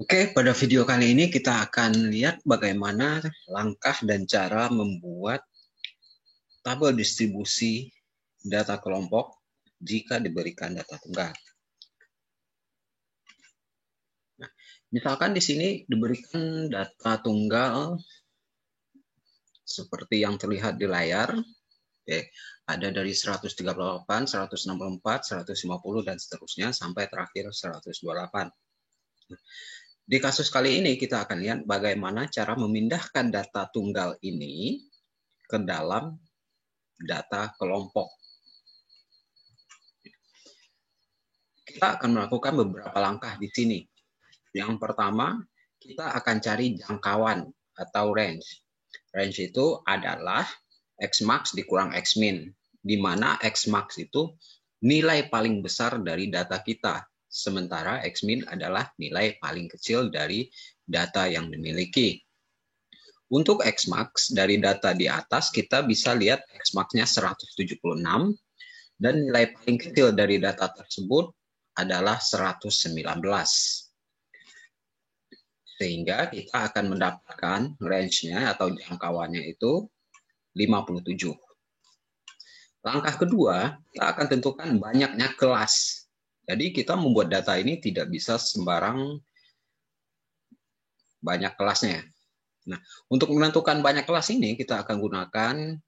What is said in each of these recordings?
Oke, pada video kali ini kita akan lihat bagaimana langkah dan cara membuat tabel distribusi data kelompok jika diberikan data tunggal. Nah, misalkan di sini diberikan data tunggal seperti yang terlihat di layar. Oke, ada dari 138, 164, 150, dan seterusnya sampai terakhir 128. Di kasus kali ini kita akan lihat bagaimana cara memindahkan data tunggal ini ke dalam data kelompok. Kita akan melakukan beberapa langkah di sini. Yang pertama, kita akan cari jangkauan atau range. Range itu adalah Xmax dikurang Xmin, di mana Xmax itu nilai paling besar dari data kita, sementara Xmin adalah nilai paling kecil dari data yang dimiliki. Untuk Xmax, dari data di atas, kita bisa lihat Xmax-nya 176, dan nilai paling kecil dari data tersebut adalah 119. Sehingga kita akan mendapatkan range-nya atau jangkauannya itu 57. Langkah kedua, kita akan tentukan banyaknya kelas. Jadi kita membuat data ini tidak bisa sembarang banyak kelasnya. Nah, untuk menentukan banyak kelas ini, kita akan gunakan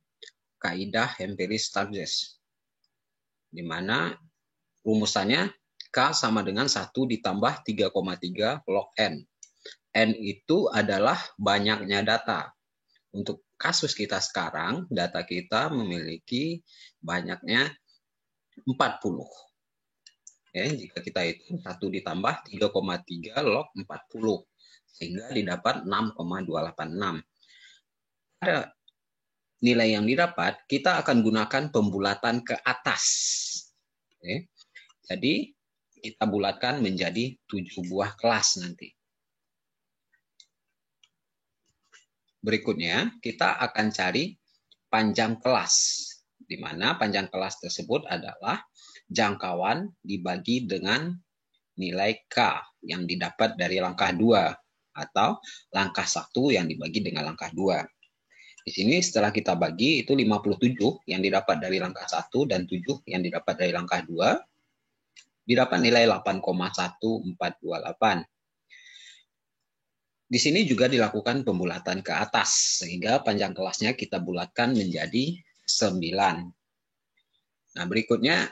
kaidah empiris Sturges, di mana rumusannya K sama dengan 1 ditambah 3,3 log N. N itu adalah banyaknya data. Untuk kasus kita sekarang, data kita memiliki banyaknya 40. Jika kita hitung 1 ditambah 3,3 log 40, sehingga didapat 6,286. Pada nilai yang didapat, kita akan gunakan pembulatan ke atas. Jadi, kita bulatkan menjadi 7 buah kelas nanti. Berikutnya, kita akan cari panjang kelas, di mana panjang kelas tersebut adalah jangkauan dibagi dengan nilai K yang didapat dari langkah 2, atau langkah 1 yang dibagi dengan langkah 2. Di sini setelah kita bagi, itu 57 yang didapat dari langkah 1 dan 7 yang didapat dari langkah 2, didapat nilai 8,1428. Di sini juga dilakukan pembulatan ke atas, sehingga panjang kelasnya kita bulatkan menjadi 9. Nah, berikutnya,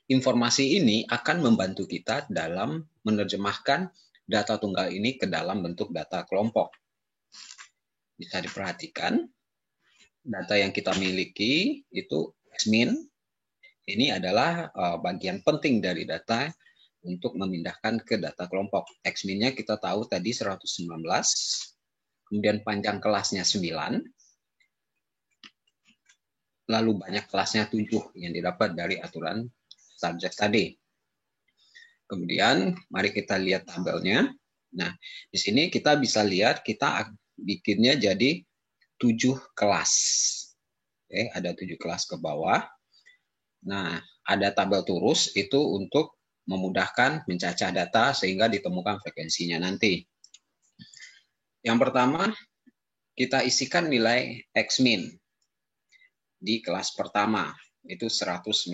informasi ini akan membantu kita dalam menerjemahkan data tunggal ini ke dalam bentuk data kelompok. Bisa diperhatikan, data yang kita miliki itu Xmin. Ini adalah bagian penting dari data untuk memindahkan ke data kelompok. Xmin-nya kita tahu tadi 119, kemudian panjang kelasnya 9, lalu banyak kelasnya 7 yang didapat dari aturan subjek tadi. Kemudian mari kita lihat tabelnya. Nah, di sini kita bisa lihat kita bikinnya jadi 7 kelas. Ada 7 kelas ke bawah. Nah, ada tabel turus itu untuk memudahkan mencacah data sehingga ditemukan frekuensinya nanti. Yang pertama, kita isikan nilai Xmin di kelas pertama, itu 119.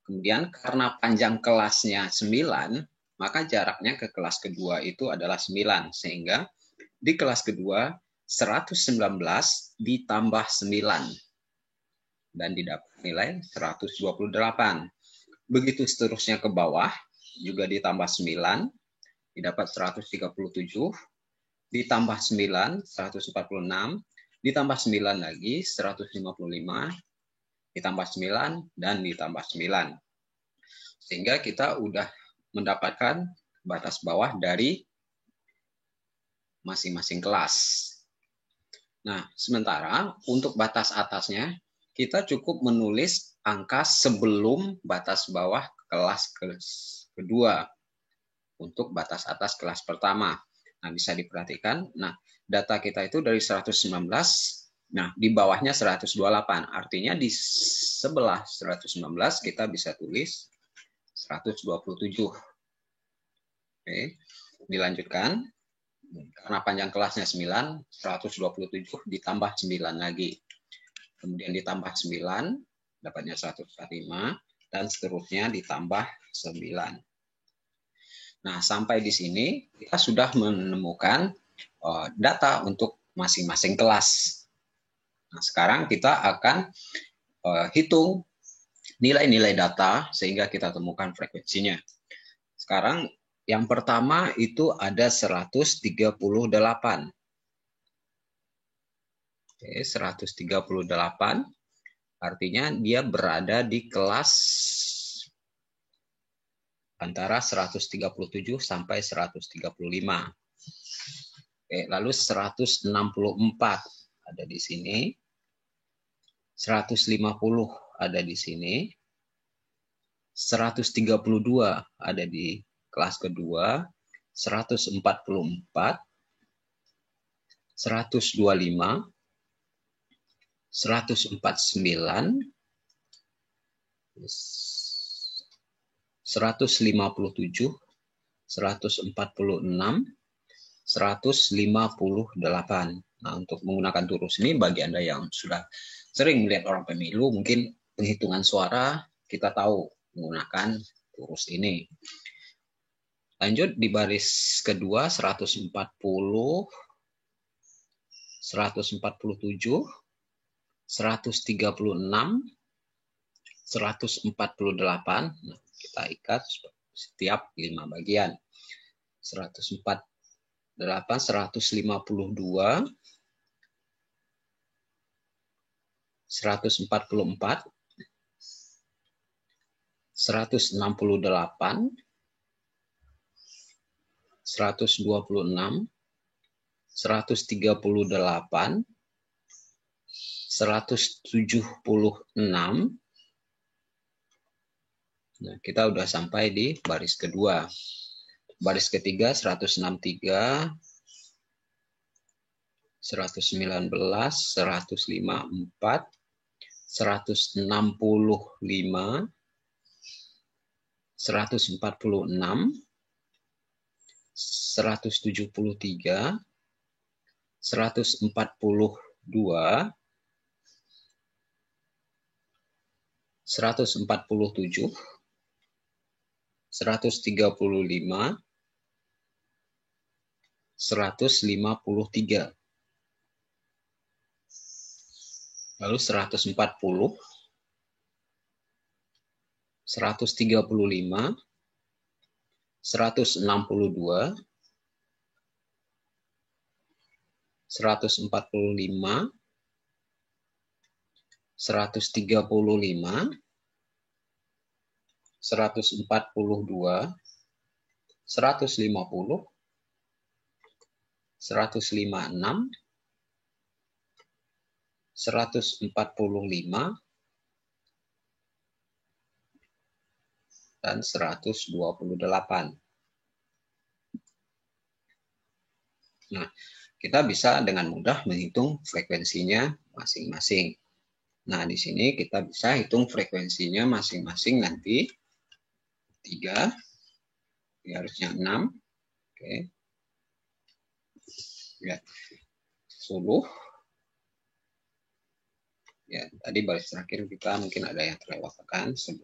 Kemudian karena panjang kelasnya 9, maka jaraknya ke kelas kedua itu adalah 9. Sehingga di kelas kedua, 119 ditambah 9. Dan didapat nilai 128. Begitu seterusnya ke bawah, juga ditambah 9, didapat 137, ditambah 9, 146, ditambah 9 lagi, 155, ditambah 9, dan ditambah 9. Sehingga kita udah mendapatkan batas bawah dari masing-masing kelas. Nah, sementara untuk batas atasnya, kita cukup menulis angka sebelum batas bawah kelas kedua untuk batas atas kelas pertama. Nah, bisa diperhatikan. Nah, data kita itu dari 119, nah di bawahnya 128. Artinya di sebelah 119 kita bisa tulis 127. Oke, dilanjutkan. Karena panjang kelasnya 9, 127 ditambah 9 lagi. Kemudian ditambah 9, dapatnya 145, dan seterusnya ditambah 9. Nah, sampai di sini kita sudah menemukan data untuk masing-masing kelas. Nah, sekarang kita akan hitung nilai-nilai data sehingga kita temukan frekuensinya. Sekarang yang pertama itu ada 138. Oke, 138 artinya dia berada di kelas antara 137 sampai 135. Oke, lalu 164 ada di sini. 150 ada di sini. 132 ada di kelas kedua. 144, 125, 149, 157, 146, 158. Nah, untuk menggunakan turus ini, bagi Anda yang sudah sering melihat orang pemilu, mungkin penghitungan suara kita tahu menggunakan turus ini. Lanjut di baris kedua, 140, 147, 136, 148. Nah, kita ikat setiap 5 bagian. 148, 152, 144, 168, 126, 138, 176. Nah, kita udah sampai di baris kedua. Baris ketiga 163, 119, 154, 165, 146, 173, 142, 147, 135, 153. Lalu 140, 135, 162, 145, 135, 142, 150, 156, 145, dan 128. Nah, kita bisa dengan mudah menghitung frekuensinya masing-masing. Nah, di sini kita bisa hitung frekuensinya masing-masing nanti. 3, ini harusnya 6. Oke. Ya. 10. Ya, tadi baris terakhir kita mungkin ada yang terlewatkan. 11.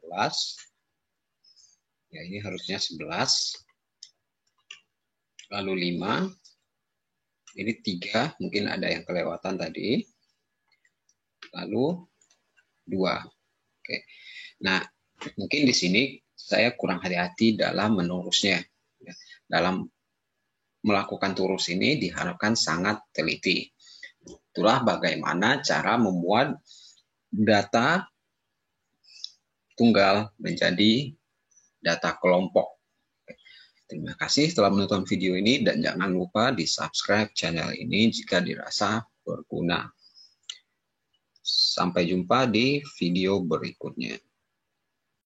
Ya, ini harusnya 11. Lalu 5. Ini 3, mungkin ada yang kelewatan tadi. Lalu 2. Oke. Nah, mungkin di sini saya kurang hati-hati dalam menurusnya. Dalam melakukan turus ini diharapkan sangat teliti. Itulah bagaimana cara membuat data tunggal menjadi data kelompok. Terima kasih telah menonton video ini dan jangan lupa di subscribe channel ini jika dirasa berguna. Sampai jumpa di video berikutnya.